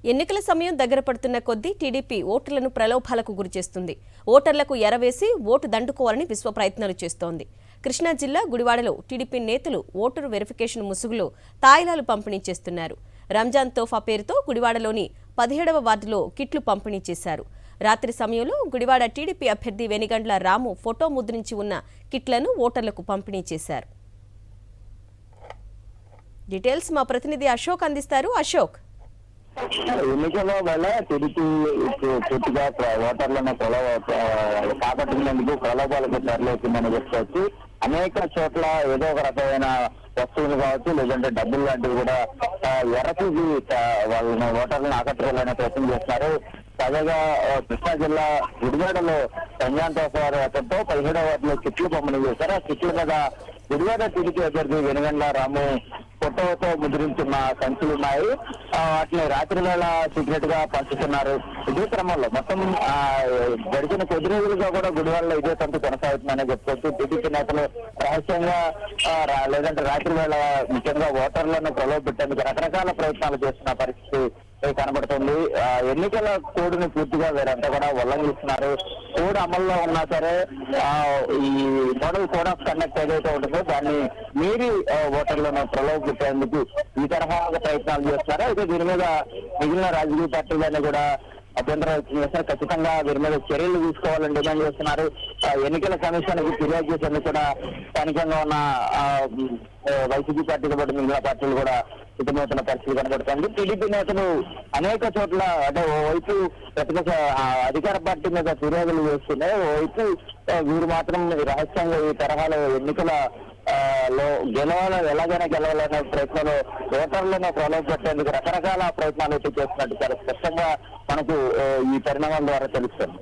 ఎన్నికల సమయం దగ్గర పడుతున్న కొద్దీ టీడీపీ ఓటర్లను ప్రలోభాలకు గురిచేస్తుంది. ఓటర్లకు ఎరవేసి ఓటు దండుకోవాలని విశ్వ ప్రయత్నాలు చేస్తోంది. కృష్ణా జిల్లా గుడివాడలో టీడీపీ నేతలు ఓటరు వెరిఫికేషన్ ముసుగులో తాయిలాలు పంపిణీ చేస్తున్నారు. రంజాన్ తోఫా పేరుతో గుడివాడలోని 17వ వార్డులో కిట్లు పంపిణీ చేశారు. రాత్రి సమయంలో గుడివాడ టీడీపీ అభ్యర్థి వెనిగండ్ల రాము ఫోటో ముద్రించి ఉన్న కిట్లను ఓటర్లకు పంపిణీ చేశారు. డీటెయిల్స్ మా ప్రతినిధి అశోక్ అందిస్తారు. అశోక్, ఎన్నికల వల్ల టీడీపీ పూర్తిగా ఓటర్లను కాపాడుకునేందుకు ప్రలోభాలకు తరలివుతుందని చెప్పుకోవచ్చు. అనేక చోట్ల ఏదో ఒక రకమైన వస్తువులు కావచ్చు, లేదంటే డబ్బులు లాంటివి కూడా ఎర్రచూసి వాళ్ళని ఓటర్లను ఆకట్టుకోవాలనే ప్రయత్నం చేస్తున్నారు. తాజాగా కృష్ణా జిల్లా గుడివాడలో రంజాన్ తోఫాతో 17వ వార్డులో కిట్లు పంపిణీ చేశారు. ఆ కిట్ల మీద గుడివాడ టీడీపీ అభ్యర్థి వెనుగండ్ల రాము ఫోటోతో ముద్రించిన సంచులు ఉన్నాయి. వాటిని రాత్రి వేళ సీక్రెట్ గా పంచుతున్నారు. ఇదే క్రమంలో మొత్తం గడిచిన కొద్ది రోజులుగా కూడా గుడివాడలో ఇదే తంతు కొనసాగుతుందని చెప్పుకోవచ్చు. టీడీపీ నేతలు రహస్యంగా లేదంటే రాత్రి వేళ ముఖ్యంగా ఓటర్లను ప్రలోభ పెట్టేందుకు రకరకాల ప్రయత్నాలు చేస్తున్న పరిస్థితి కనబడుతుంది. ఎన్నికల కోడ్ని పూర్తిగా వీరంతా కూడా ఉల్లంఘిస్తున్నారు. కోడ్ అమల్లో ఉన్నా సరే ఈ మోడల్ కోడ్ ఆఫ్ కండక్ట్ ఏదైతే ఉంటుందో దాన్ని మీరి ఓటర్లను ప్రలోభ పెట్టేందుకు ఈ తరహా ప్రయత్నాలు చేస్తున్నారు. అయితే దీని మీద మిగిలిన రాజకీయ పార్టీలన్నీ కూడా అభ్యంతరం వ్యక్తం చేస్తారు. ఖచ్చితంగా వీరి మీద చర్యలు తీసుకోవాలని డిమాండ్ చేస్తున్నారు. ఎన్నికల కమిషన్కి ఫిర్యాదు చేసేందుకు కూడా స్థానికంగా ఉన్న వైసీపీ పార్టీతో పాటు మిగిలిన పార్టీలు కూడా సిద్ధమవుతున్న పరిస్థితి కనబడుతుంది. టీడీపీ నేతలు అనేక చోట్ల అంటే ఓవైపు ప్రతిపక్ష అధికార పార్టీ మీద ఫిర్యాదులు చేస్తున్నాయి, ఓవైపు వీరు మాత్రం రహస్యంగా ఈ తరహాలో ఎన్నికల లో ఎలాగైనా గెలవాలనే ప్రయత్నాలు ఓటర్లను ప్రలోభ పెట్టేందుకు రకరకాల ప్రయత్నాలు చేస్తున్నట్టు చాలా స్పష్టంగా మనకు ఈ పరిణామాల ద్వారా తెలుస్తుంది.